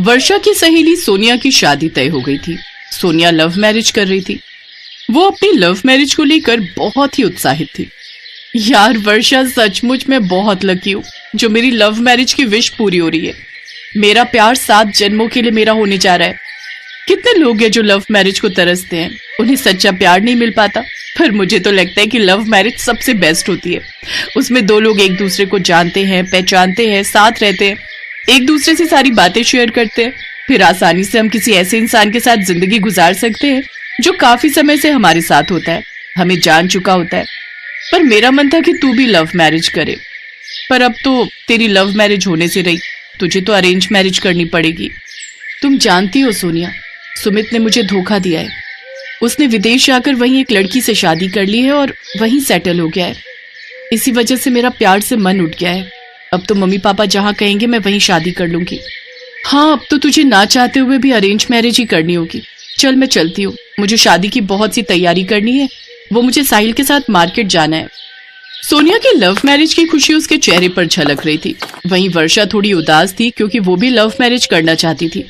वर्षा की सहेली सोनिया की शादी तय हो गई थी। सोनिया लव मैरिज कर रही थी। वो अपनी लव मैरिज को लेकर बहुत ही उत्साहित थी। यार वर्षा, सचमुच मैं बहुत लकी हूँ जो मेरी लव मैरिज की विश पूरी हो रही है। मेरा प्यार 7 जन्मों के लिए मेरा होने जा रहा है। कितने लोग हैं जो लव मैरिज को तरसते हैं, उन्हें सच्चा प्यार नहीं मिल पाता, पर मुझे तो लगता है कि लव मैरिज सबसे बेस्ट होती है। उसमें 2 लोग एक दूसरे को जानते हैं, पहचानते हैं, साथ रहते हैं, एक दूसरे से सारी बातें शेयर करते हैं, फिर आसानी से हम किसी ऐसे इंसान के साथ जिंदगी गुजार सकते हैं जो काफी समय से हमारे साथ होता है, हमें जान चुका होता है। पर मेरा मन था कि तू भी लव मैरिज करे, पर अब तो तेरी लव मैरिज होने से रही, तुझे तो अरेंज मैरिज करनी पड़ेगी। तुम जानती हो सोनिया, सुमित ने मुझे धोखा दिया है। उसने विदेश जाकर वहीं एक लड़की से शादी कर ली है और वहीं सेटल हो गया है। इसी वजह से मेरा प्यार से मन उठ गया है। अब तो मम्मी पापा जहाँ कहेंगे मैं वहीं शादी कर लूंगी। हाँ, अब तो तुझे ना चाहते हुए भी अरेंज मैरिज ही करनी होगी। चल मैं चलती हूँ, मुझे शादी की बहुत सी तैयारी करनी है। वो मुझे साहिल के साथ मार्केट जाना है। सोनिया की लव मैरिज की खुशी उसके चेहरे पर झलक रही थी। वहीं वर्षा थोड़ी उदास थी क्योंकि वो भी लव मैरिज करना चाहती थी,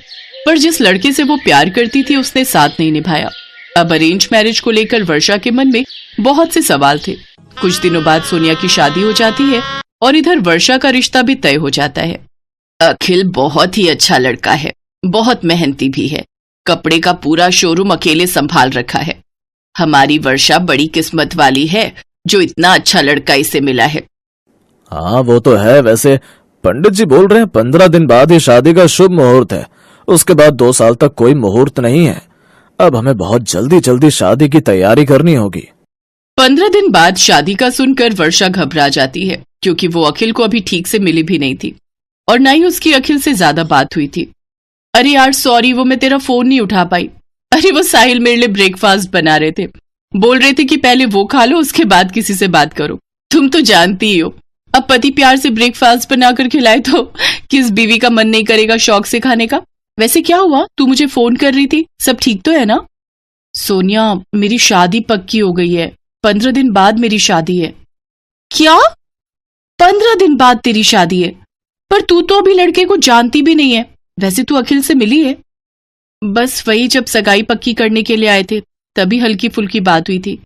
पर जिस लड़के से वो प्यार करती थी उसने साथ नहीं निभाया। अब अरेंज मैरिज को लेकर वर्षा के मन में बहुत से सवाल थे। कुछ दिनों बाद सोनिया की शादी हो जाती है और इधर वर्षा का रिश्ता भी तय हो जाता है। अखिल बहुत ही अच्छा लड़का है, बहुत मेहनती भी है, कपड़े का पूरा शोरूम अकेले संभाल रखा है। हमारी वर्षा बड़ी किस्मत वाली है जो इतना अच्छा लड़का इसे मिला है। हाँ वो तो है। वैसे पंडित जी बोल रहे हैं 15 दिन बाद ही शादी का शुभ मुहूर्त है, उसके बाद 2 साल तक कोई मुहूर्त नहीं है। अब हमें बहुत जल्दी जल्दी शादी की तैयारी करनी होगी। 15 दिन बाद शादी का सुनकर वर्षा घबरा जाती है क्योंकि वो अखिल को अभी ठीक से मिली भी नहीं थी और न ही उसकी अखिल से ज्यादा बात हुई थी। अरे यार सॉरी, वो मैं तेरा फोन नहीं उठा पाई। अरे वो साहिल मेरे लिए ब्रेकफास्ट बना रहे थे, बोल रहे थे कि पहले वो खा लो उसके बाद किसी से बात करो। तुम तो जानती ही हो, अब पति प्यार से ब्रेकफास्ट बनाकर खिलाए तो किस बीवी का मन नहीं करेगा शौक से खाने का। वैसे क्या हुआ, तू मुझे फोन कर रही थी, सब ठीक तो है ना? सोनिया, मेरी शादी पक्की हो गई है। 15 दिन बाद मेरी शादी है। क्या? 15 दिन बाद तेरी शादी है? पर तू तो अभी लड़के को जानती भी नहीं है। वैसे तू अखिल से मिली है? बस वही जब सगाई पक्की करने के लिए आए थे तभी हल्की फुल्की बात हुई थी।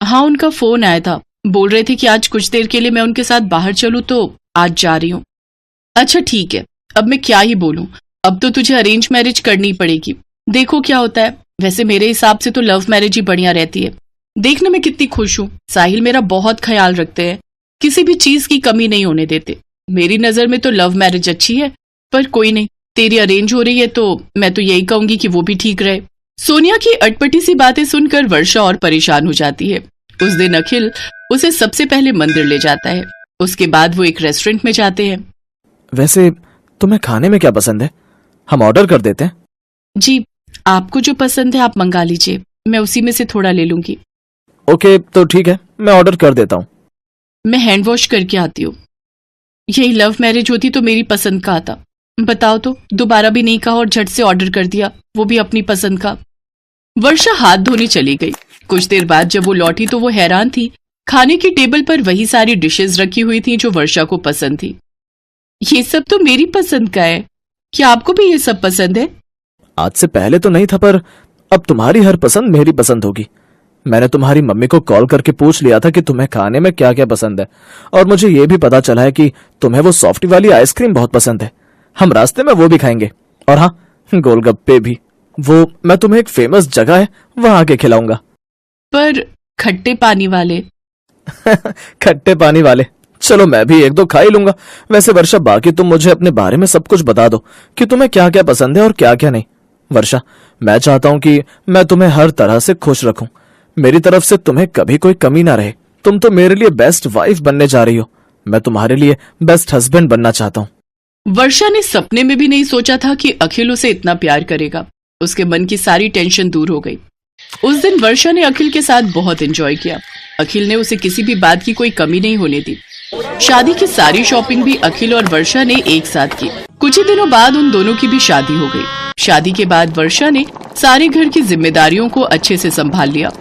हाँ, उनका फोन आया था, बोल रहे थे कि आज कुछ देर के लिए मैं उनके साथ बाहर चलूं तो आज जा रही हूँ। अच्छा ठीक है, अब मैं क्या ही बोलूं, अब तो तुझे अरेंज मैरिज करनी पड़ेगी। देखो क्या होता है। वैसे मेरे हिसाब से तो लव मैरिज ही बढ़िया रहती है। देखने में कितनी खुश हूँ, साहिल मेरा बहुत ख्याल रखते हैं, किसी भी चीज की कमी नहीं होने देते। मेरी नजर में तो लव मैरिज अच्छी है, पर कोई नहीं, तेरी अरेंज हो रही है तो मैं तो यही कहूंगी कि वो भी ठीक रहे। सोनिया की अटपटी सी बातें सुनकर वर्षा और परेशान हो जाती है। उस दिन अखिल उसे सबसे पहले मंदिर ले जाता है, उसके बाद वो एक रेस्टोरेंट में जाते हैं। वैसे तुम्हें खाने में क्या पसंद है, हम ऑर्डर कर देते हैं? जी, आपको जो पसंद है आप मंगा लीजिए, मैं उसी में से थोड़ा ले लूंगी। ओके तो ठीक है, मैं ऑर्डर कर देता हूँ। मैं हैंड वॉश करके आती हूँ। यही लव मैरिज होती तो मेरी पसंद का आता। बताओ तो, दोबारा भी नहीं कहा और झट से ऑर्डर कर दिया, वो भी अपनी पसंद का। वर्षा हाथ धोने चली गई। कुछ देर बाद जब वो लौटी तो वो हैरान थी। खाने की टेबल पर वही सारी डिशेस रखी हुई थी जो वर्षा को पसंद थी। ये सब तो मेरी पसंद का है, क्या आपको भी ये सब पसंद है? आज से पहले तो नहीं था, पर अब तुम्हारी हर पसंद मेरी पसंद होगी। मैंने तुम्हारी मम्मी को कॉल करके पूछ लिया था कि तुम्हें खाने में क्या क्या पसंद है, और मुझे ये भी पता चला है कि तुम्हें वो सॉफ्टी वाली आइसक्रीम बहुत पसंद है। हम रास्ते में वो भी खाएंगे, और हाँ, गोलगप्पे भी। वो मैं तुम्हें एक फेमस जगह है वहां आके खिलाऊंगा। पर खट्टे पानी वाले। खट्टे पानी वाले, चलो मैं भी 1-2 खा ही लूंगा। वैसे वर्षा, बाकी तुम मुझे अपने बारे में सब कुछ बता दो कि तुम्हें क्या क्या पसंद है और क्या क्या नहीं। वर्षा, मैं चाहता हूं कि मैं तुम्हें हर तरह से खुश रखूं, मेरी तरफ से तुम्हें कभी कोई कमी ना रहे। तुम तो मेरे लिए बेस्ट वाइफ बनने जा रही हो, मैं तुम्हारे लिए बेस्ट हस्बैंड बनना चाहता हूँ। वर्षा ने सपने में भी नहीं सोचा था कि अखिल उसे इतना प्यार करेगा। उसके मन की सारी टेंशन दूर हो गई। उस दिन वर्षा ने अखिल के साथ बहुत एंजॉय किया। अखिल ने उसे किसी भी बात की कोई कमी नहीं होने दी। शादी की सारी शॉपिंग भी अखिल और वर्षा ने एक साथ की। कुछ ही दिनों बाद उन दोनों की भी शादी हो गई। शादी के बाद वर्षा ने सारे घर की जिम्मेदारियों को अच्छे से संभाल लिया।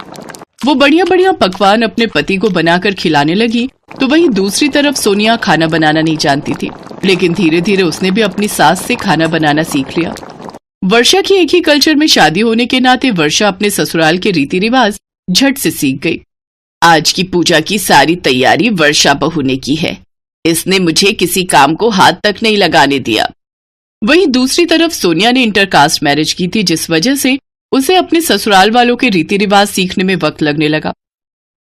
वो बढ़िया बढ़िया पकवान अपने पति को बनाकर खिलाने लगी, तो वहीं दूसरी तरफ सोनिया खाना बनाना नहीं जानती थी, लेकिन धीरे धीरे उसने भी अपनी सास से खाना बनाना सीख लिया। वर्षा की एक ही कल्चर में शादी होने के नाते वर्षा अपने ससुराल के रीति रिवाज झट से सीख गई। आज की पूजा की सारी तैयारी वर्षा बहू ने की है। इसने मुझे किसी काम को हाथ तक नहीं लगाने दिया। वहीं दूसरी तरफ सोनिया ने इंटरकास्ट मैरिज की थी, जिस वजह से उसे अपने ससुराल वालों के रीति रिवाज सीखने में वक्त लगने लगा,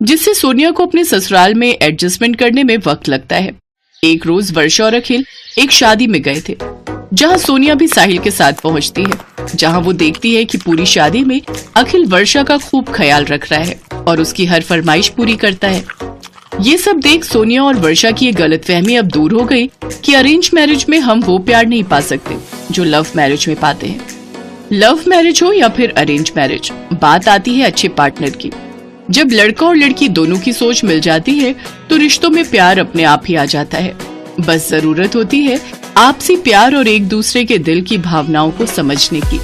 जिससे सोनिया को अपने ससुराल में एडजस्टमेंट करने में वक्त लगता है। एक रोज वर्षा और अखिल एक शादी में गए थे, जहां सोनिया भी साहिल के साथ पहुंचती है, जहां वो देखती है कि पूरी शादी में अखिल वर्षा का खूब ख्याल रख रहा है और उसकी हर फरमाइश पूरी करता है। ये सब देख सोनिया और वर्षा की ये गलतफहमी अब दूर हो गई कि अरेंज मैरिज में हम वो प्यार नहीं पा सकते जो लव मैरिज में पाते हैं। लव मैरिज हो या फिर अरेंज मैरिज, बात आती है अच्छे पार्टनर की। जब लड़का और लड़की दोनों की सोच मिल जाती है तो रिश्तों में प्यार अपने आप ही आ जाता है। बस जरूरत होती है आपसी प्यार और एक दूसरे के दिल की भावनाओं को समझने की।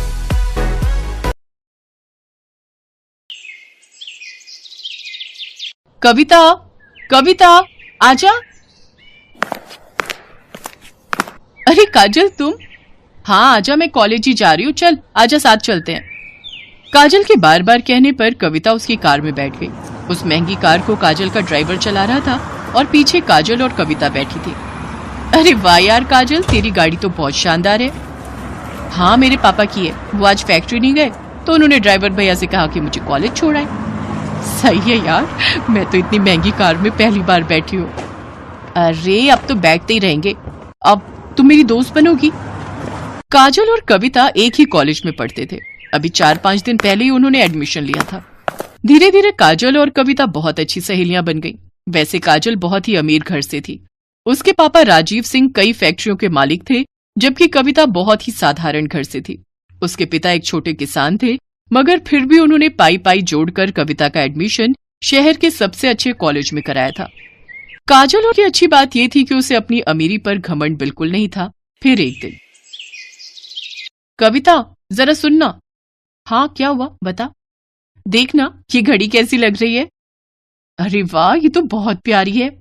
कविता, कविता, आजा। अरे काजल, तुम? हाँ आजा, मैं कॉलेज ही जा रही हूँ, चल आजा, साथ चलते हैं। काजल के बार बार कहने पर कविता उसकी कार में बैठ गई। उस महंगी कार को काजल का ड्राइवर चला रहा था और पीछे काजल और कविता बैठी थी। अरे वाह यार काजल, तेरी गाड़ी तो बहुत शानदार है। हाँ मेरे पापा की है, वो आज फैक्ट्री नहीं गए तो उन्होंने ड्राइवर भैया से कहा कि मुझे कॉलेज छोड़ाए। सही है यार, मैं तो इतनी महंगी कार में पहली बार बैठी हूँ। अरे अब तो बैठते ही रहेंगे, अब तुम मेरी दोस्त बनोगी। काजल और कविता एक ही कॉलेज में पढ़ते थे। अभी 4-5 दिन पहले ही उन्होंने एडमिशन लिया था। धीरे धीरे काजल और कविता बहुत अच्छी सहेलियां बन गईं। वैसे काजल बहुत ही अमीर घर से थी। उसके पापा राजीव सिंह कई फैक्ट्रियों के मालिक थे, जबकि कविता बहुत ही साधारण घर से थी। उसके पिता एक छोटे किसान थे, मगर फिर भी उन्होंने पाई पाई जोड़कर कविता का एडमिशन शहर के सबसे अच्छे कॉलेज में कराया था। काजल की अच्छी बात यह थी कि उसे अपनी अमीरी पर घमंड बिल्कुल नहीं था। फिर एक दिन, कविता जरा सुनना। हाँ क्या हुआ, बता। देखना ये घड़ी कैसी लग रही है। अरे वाह, ये तो बहुत प्यारी है।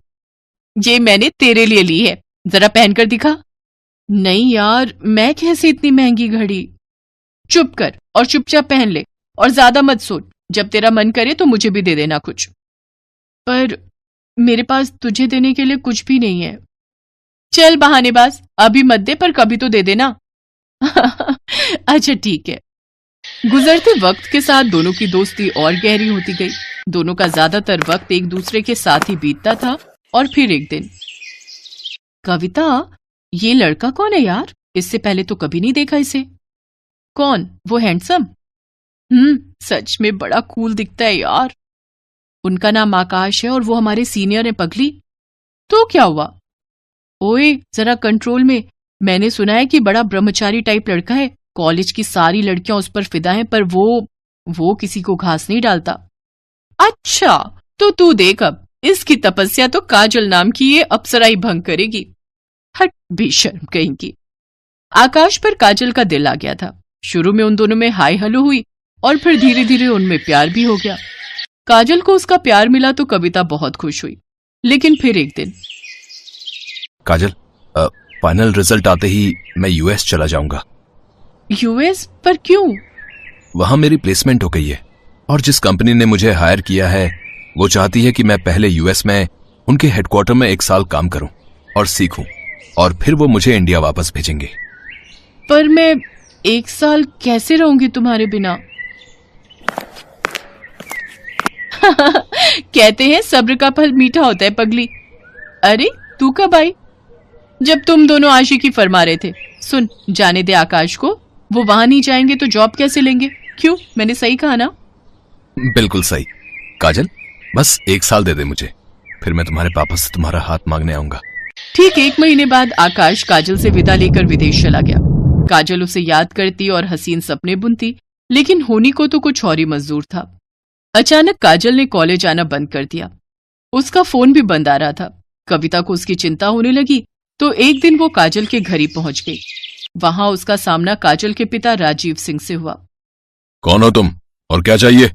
ये मैंने तेरे लिए ली है, जरा पहनकर दिखा। नहीं यार, मैं कैसे इतनी महंगी घड़ी। चुप कर और चुपचाप पहन ले और ज्यादा मत सोच। जब तेरा मन करे तो मुझे भी दे देना कुछ। पर मेरे पास तुझे देने के लिए कुछ भी नहीं है। चल बहानेबाज, अभी मत दे पर कभी तो दे देना। अच्छा ठीक है। गुजरते वक्त के साथ दोनों की दोस्ती और गहरी होती गई। दोनों का ज्यादातर वक्त एक दूसरे के साथ ही बीतता था। और फिर एक दिन, कविता ये लड़का कौन है यार, इससे पहले तो कभी नहीं देखा इसे। कौन, वो हैंडसम? सच में बड़ा कूल दिखता है यार। उनका नाम आकाश है और वो हमारे सीनियर है पगली। तो क्या हुआ? ओए जरा कंट्रोल में। मैंने सुना है कि बड़ा ब्रह्मचारी टाइप लड़का है। कॉलेज की सारी लड़कियां उस पर फिदा हैं, पर वो किसी को घास नहीं डालता। अच्छा तो तू देख, अब इसकी तपस्या तो काजल नाम की ये अप्सरा ही भंग करेगी। हट बेशर्म कहीं की। आकाश पर काजल का दिल आ गया था। शुरू में उन दोनों में हाय हेलो हुई और फिर धीरे धीरे उनमें प्यार भी हो गया। काजल को उसका प्यार मिला तो कविता बहुत खुश हुई। लेकिन फिर एक दिन, काजल, फाइनल रिजल्ट आते ही मैं यूएस चला जाऊंगा। यूएस? पर क्यों? वहां मेरी प्लेसमेंट हो गई है और जिस कंपनी ने मुझे हायर किया है वो चाहती है कि मैं पहले यूएस में उनके हेडक्वार्टर में 1 साल काम करूं और सीखूं, और फिर वो मुझे इंडिया वापस भेजेंगे। पर मैं 1 साल कैसे रहूंगी तुम्हारे बिना? कहते हैं सब्र का फल मीठा होता है पगली। अरे तू कब आई? जब तुम दोनों आशिकी फरमा रहे थे। सुन, जाने दे आकाश को, वो वहां नहीं जाएंगे तो जॉब कैसे लेंगे? क्यों, मैंने सही कहा ना? बिल्कुल सही। काजल बस 1 साल दे दे मुझे, फिर मैं तुम्हारे पापा से तुम्हारा हाथ मांगने आऊंगा। ठीक 1 महीने बाद आकाश काजल से विदा लेकर विदेश चला गया। काजल उसे याद करती और हसीन सपने बुनती, लेकिन होनी को तो कुछ और ही मंजूर था। अचानक काजल ने कॉलेज आना बंद कर दिया। उसका फोन भी बंद आ रहा था। कविता को उसकी चिंता होने लगी तो एक दिन वो काजल के घर ही पहुंच गई। वहां उसका सामना काजल के पिता राजीव सिंह से हुआ। कौन हो तुम और क्या चाहिए?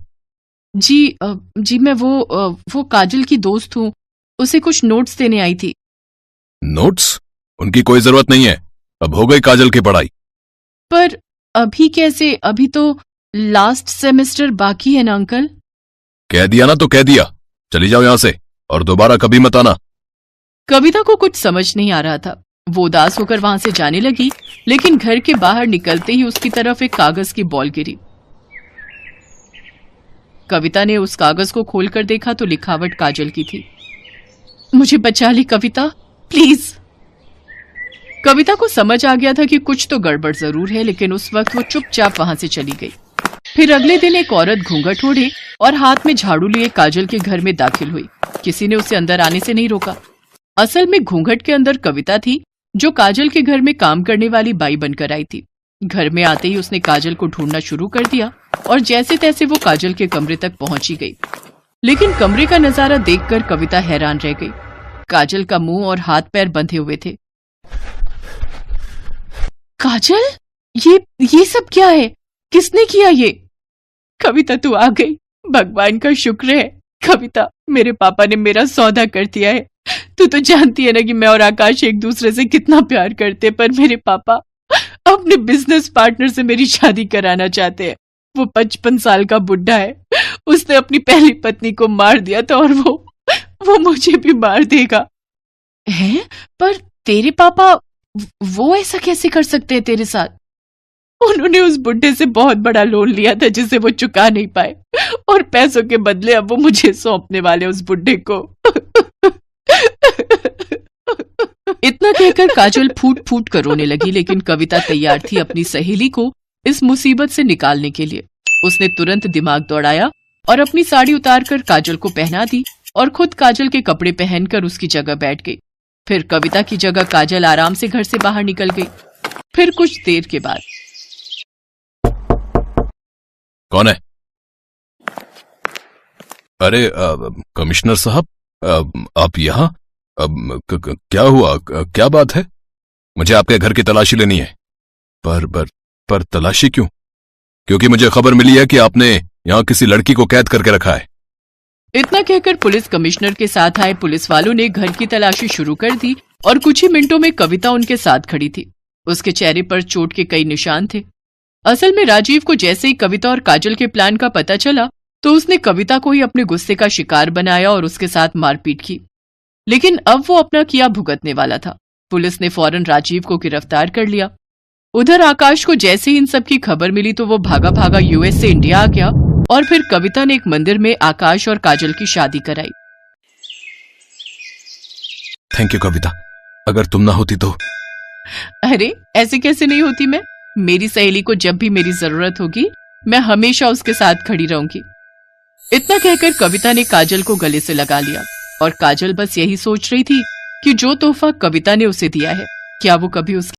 जी मैं वो काजल की दोस्त हूँ, उसे कुछ नोट्स देने आई थी। नोट्स? उनकी कोई जरूरत नहीं है, अब हो गई काजल की पढ़ाई। पर अभी कैसे? अभी तो लास्ट सेमेस्टर बाकी है ना अंकल। कह दिया ना तो कह दिया, चली जाओ यहां से और दोबारा कभी मत आना। कविता को कुछ समझ नहीं आ रहा था। वो उदास होकर वहां से जाने लगी, लेकिन घर के बाहर निकलते ही उसकी तरफ एक कागज की बॉल गिरी। कविता ने उस कागज को खोलकर देखा तो लिखावट काजल की थी। मुझे बचा ली कविता, प्लीज। कविता को समझ आ गया था कि कुछ तो गड़बड़ जरूर है, लेकिन उस वक्त वो चुपचाप वहां से चली गई। फिर अगले दिन एक औरत घूंघट ओढ़े और हाथ में झाड़ू लिए काजल के घर में दाखिल हुई। किसी ने उसे अंदर आने से नहीं रोका। असल में घूंघट के अंदर कविता थी, जो काजल के घर में काम करने वाली बाई बनकर आई थी। घर में आते ही उसने काजल को ढूंढना शुरू कर दिया और जैसे तैसे वो काजल के कमरे तक पहुंची गई। लेकिन कमरे का नजारा देखकर कविता हैरान रह गई। काजल का मुंह और हाथ पैर बंधे हुए थे। काजल, ये सब क्या है? किसने किया ये? कविता तू आ गई, भगवान का शुक्र है। कविता, मेरे पापा ने मेरा सौदा कर दिया है। तू तो जानती है ना कि मैं और आकाश एक दूसरे से कितना प्यार करते, पर मेरे पापा अपने बिजनेस पार्टनर से मेरी शादी कराना चाहते हैं। वो 55 साल का बुढ़ा है। उसने अपनी पहली पत्नी को मार दिया था और वो मुझे भी मार देगा। हैं? पर तेरे पापा वो ऐसा कैसे कर सकते हैं तेरे साथ? उन्होंने उस बुढ़े से बहुत बड़ा लोन लिया था जिसे वो चुका नहीं पाए, और पैसों के बदले अब वो मुझे सौंपने वाले उस बुढ़े को। इतना कहकर काजल फूट फूट कर रोने लगी, लेकिन कविता तैयार थी अपनी सहेली को इस मुसीबत से निकालने के लिए। उसने तुरंत दिमाग दौड़ाया और अपनी साड़ी उतारकर काजल को पहना दी और खुद काजल के कपड़े पहनकर उसकी जगह बैठ गई। फिर कविता की जगह काजल आराम से घर से बाहर निकल गई। फिर कुछ देर के बाद, कौन है? अरे कमिश्नर साहब, आप यहाँ? क्या हुआ? क्या बात है? मुझे आपके घर की तलाशी लेनी है। पर तलाशी क्यों? क्योंकि मुझे खबर मिली है कि आपने यहाँ किसी लड़की को कैद करके रखा है। इतना कहकर पुलिस कमिश्नर के साथ आए पुलिस वालों ने घर की तलाशी शुरू कर दी और कुछ ही मिनटों में कविता उनके साथ खड़ी थी। उसके चेहरे पर चोट के कई निशान थे। असल में राजीव को जैसे ही कविता और काजल के प्लान का पता चला तो उसने कविता को ही अपने गुस्से का शिकार बनाया और उसके साथ मारपीट की। लेकिन अब वो अपना किया भुगतने वाला था। पुलिस ने फौरन राजीव को गिरफ्तार कर लिया। उधर आकाश को जैसे ही इन सब की खबर मिली तो वो भागा भागा यूएस से इंडिया आ गया और फिर कविता ने एक मंदिर में आकाश और काजल की शादी कराई। थैंक यू कविता, अगर तुम ना होती तो। अरे ऐसे कैसे नहीं होती मैं? मेरी सहेली को जब भी मेरी जरूरत होगी मैं हमेशा उसके साथ खड़ी रहूंगी। इतना कहकर कविता ने काजल को गले से लगा लिया और काजल बस यही सोच रही थी कि जो तोहफा कविता ने उसे दिया है, क्या वो कभी उसकी